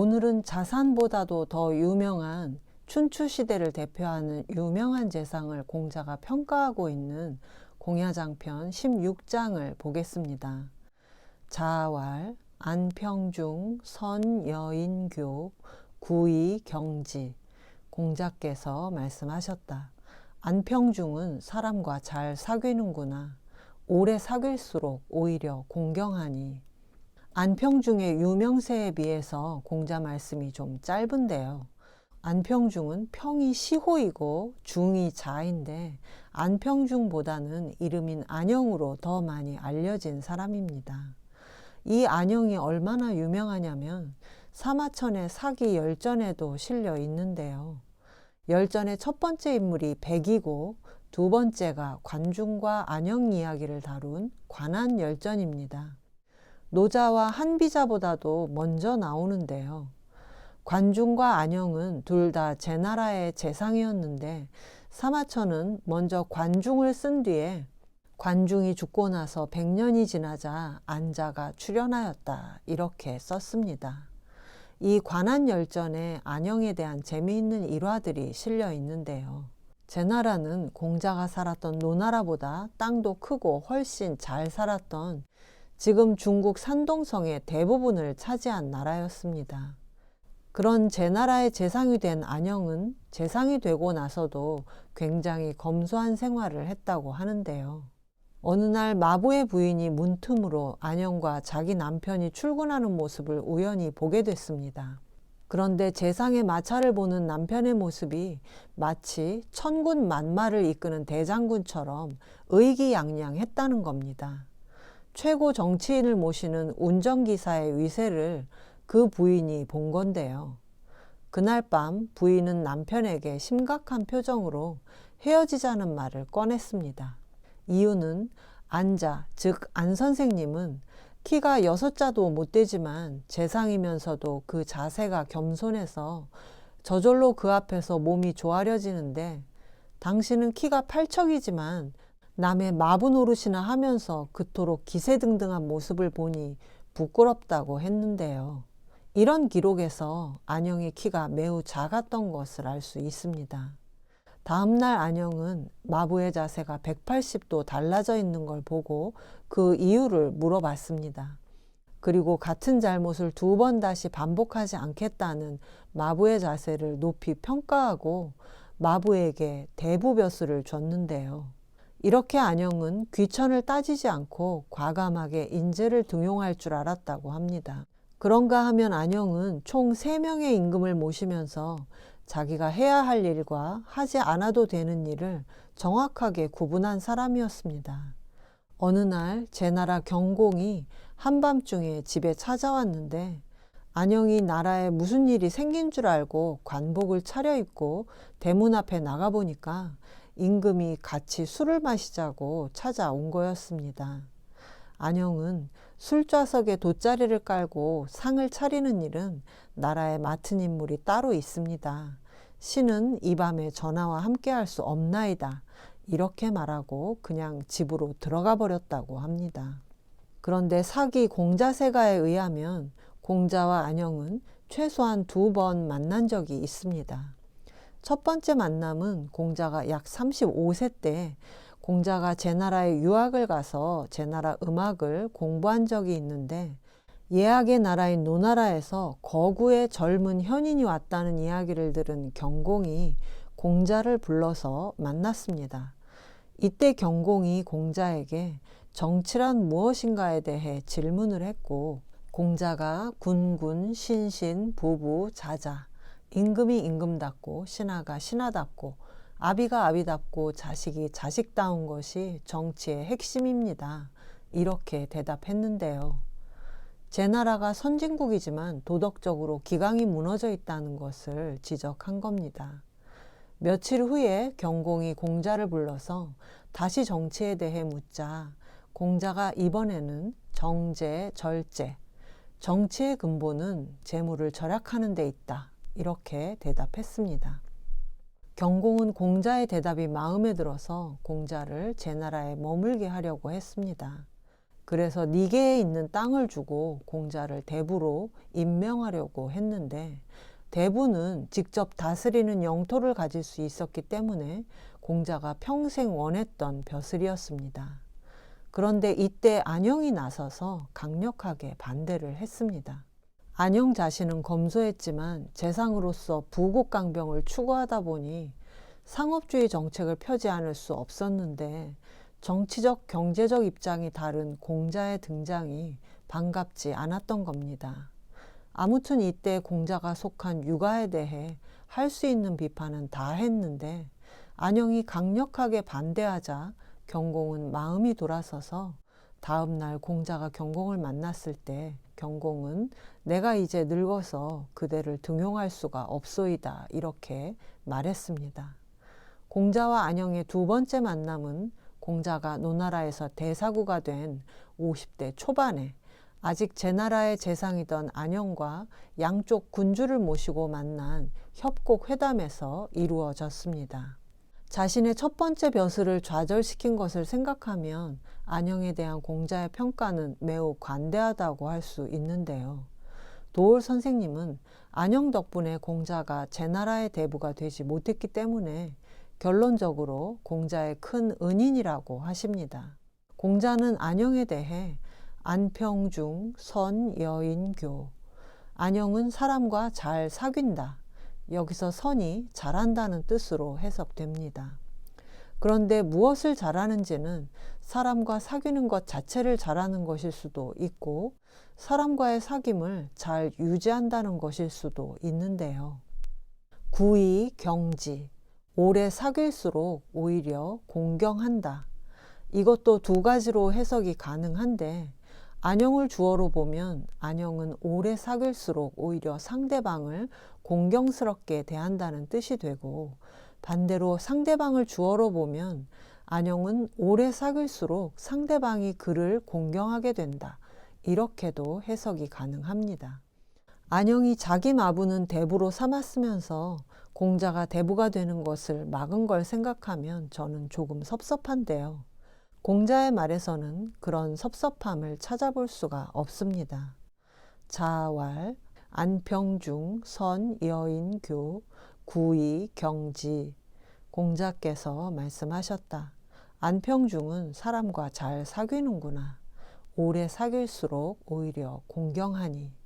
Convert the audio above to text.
오늘은 자산보다도 더 유명한 춘추시대를 대표하는 유명한 재상을 공자가 평가하고 있는 공야장편 16장을 보겠습니다. 자왈, 안평중, 선여인교, 구이경지. 공자께서 말씀하셨다. 안평중은 사람과 잘 사귀는구나. 오래 사귈수록 오히려 공경하니. 안평중의 유명세에 비해서 공자 말씀이 좀 짧은데요. 안평중은 평이 시호이고 중이 자인데 안평중보다는 이름인 안영으로 더 많이 알려진 사람입니다. 이 안영이 얼마나 유명하냐면 사마천의 사기 열전에도 실려 있는데요. 열전의 첫 번째 인물이 백이고 두 번째가 관중과 안영 이야기를 다룬 관한열전입니다. 노자와 한비자보다도 먼저 나오는데요. 관중과 안영은 둘 다 제나라의 재상이었는데 사마천은 먼저 관중을 쓴 뒤에 관중이 죽고 나서 100년이 지나자 안자가 출현하였다. 이렇게 썼습니다. 이 관한열전에 안영에 대한 재미있는 일화들이 실려 있는데요. 제나라는 공자가 살았던 노나라보다 땅도 크고 훨씬 잘 살았던 지금 중국 산동성의 대부분을 차지한 나라였습니다. 그런 제나라의 재상이 된 안영은 재상이 되고 나서도 굉장히 검소한 생활을 했다고 하는데요. 어느 날 마부의 부인이 문틈으로 안영과 자기 남편이 출근하는 모습을 우연히 보게 됐습니다. 그런데 재상의 마차를 보는 남편의 모습이 마치 천군 만마를 이끄는 대장군처럼 의기양양했다는 겁니다. 최고 정치인을 모시는 운전기사의 위세를 그 부인이 본 건데요. 그날 밤 부인은 남편에게 심각한 표정으로 헤어지자는 말을 꺼냈습니다. 이유는 안자, 즉 안 선생님은 키가 6자도 못 되지만 재상이면서도 그 자세가 겸손해서 저절로 그 앞에서 몸이 조아려지는데 당신은 키가 8척이지만 남의 마부 노릇이나 하면서 그토록 기세등등한 모습을 보니 부끄럽다고 했는데요. 이런 기록에서 안영의 키가 매우 작았던 것을 알 수 있습니다. 다음날 안영은 마부의 자세가 180도 달라져 있는 걸 보고 그 이유를 물어봤습니다. 그리고 같은 잘못을 2번 다시 반복하지 않겠다는 마부의 자세를 높이 평가하고 마부에게 대부벼슬을 줬는데요. 이렇게 안영은 귀천을 따지지 않고 과감하게 인재를 등용할 줄 알았다고 합니다. 그런가 하면 안영은 총 3명의 임금을 모시면서 자기가 해야 할 일과 하지 않아도 되는 일을 정확하게 구분한 사람이었습니다. 어느 날 제나라 경공이 한밤중에 집에 찾아왔는데 안영이 나라에 무슨 일이 생긴 줄 알고 관복을 차려입고 대문 앞에 나가보니까 임금이 같이 술을 마시자고 찾아온 거였습니다. 안영은 술좌석에 돗자리를 깔고 상을 차리는 일은 나라에 맡은 인물이 따로 있습니다. 신은 이 밤에 전하와 함께할 수 없나이다. 이렇게 말하고 그냥 집으로 들어가 버렸다고 합니다. 그런데 사기 공자세가에 의하면 공자와 안영은 최소한 2번 만난 적이 있습니다. 첫 번째 만남은 공자가 약 35세 때 공자가 제나라에 유학을 가서 제나라 음악을 공부한 적이 있는데 예학의 나라인 노나라에서 거구의 젊은 현인이 왔다는 이야기를 들은 경공이 공자를 불러서 만났습니다. 이때 경공이 공자에게 정치란 무엇인가에 대해 질문을 했고 공자가 군군, 신신, 부부, 자자, 임금이 임금답고 신하가 신하답고 아비가 아비답고 자식이 자식다운 것이 정치의 핵심입니다. 이렇게 대답했는데요. 제나라가 선진국이지만 도덕적으로 기강이 무너져 있다는 것을 지적한 겁니다. 며칠 후에 경공이 공자를 불러서 다시 정치에 대해 묻자 공자가 이번에는 정제, 절제, 정치의 근본은 재물을 절약하는 데 있다. 이렇게 대답했습니다. 경공은 공자의 대답이 마음에 들어서 공자를 제나라에 머물게 하려고 했습니다. 그래서 니게에 있는 땅을 주고 공자를 대부로 임명하려고 했는데 대부는 직접 다스리는 영토를 가질 수 있었기 때문에 공자가 평생 원했던 벼슬이었습니다. 그런데 이때 안영이 나서서 강력하게 반대를 했습니다. 안영 자신은 검소했지만 재상으로서 부국강병을 추구하다 보니 상업주의 정책을 펴지 않을 수 없었는데 정치적, 경제적 입장이 다른 공자의 등장이 반갑지 않았던 겁니다. 아무튼 이때 공자가 속한 유가에 대해 할 수 있는 비판은 다 했는데 안영이 강력하게 반대하자 경공은 마음이 돌아서서 다음 날 공자가 경공을 만났을 때 경공은 내가 이제 늙어서 그대를 등용할 수가 없소이다 이렇게 말했습니다. 공자와 안영의 두 번째 만남은 공자가 노나라에서 대사구가 된 50대 초반에 아직 제나라의 재상이던 안영과 양쪽 군주를 모시고 만난 협곡 회담에서 이루어졌습니다. 자신의 첫 번째 벼슬을 좌절시킨 것을 생각하면 안영에 대한 공자의 평가는 매우 관대하다고 할 수 있는데요. 도올 선생님은 안영 덕분에 공자가 제나라의 대부가 되지 못했기 때문에 결론적으로 공자의 큰 은인이라고 하십니다. 공자는 안영에 대해 안평중 선여인교, 안영은 사람과 잘 사귄다. 여기서 선이 잘한다는 뜻으로 해석됩니다. 그런데 무엇을 잘하는지는 사람과 사귀는 것 자체를 잘하는 것일 수도 있고 사람과의 사귐을 잘 유지한다는 것일 수도 있는데요. 구의, 경지, 오래 사귈수록 오히려 공경한다. 이것도 두 가지로 해석이 가능한데 안영을 주어로 보면 안영은 오래 사귈수록 오히려 상대방을 공경스럽게 대한다는 뜻이 되고 반대로 상대방을 주어로 보면 안영은 오래 사귈수록 상대방이 그를 공경하게 된다. 이렇게도 해석이 가능합니다. 안영이 자기 마부는 대부로 삼았으면서 공자가 대부가 되는 것을 막은 걸 생각하면 저는 조금 섭섭한데요. 공자의 말에서는 그런 섭섭함을 찾아볼 수가 없습니다. 자왈, 안평중, 선, 여인교, 구의, 경지. 공자께서 말씀하셨다. 안평중은 사람과 잘 사귀는구나. 오래 사귈수록 오히려 공경하니.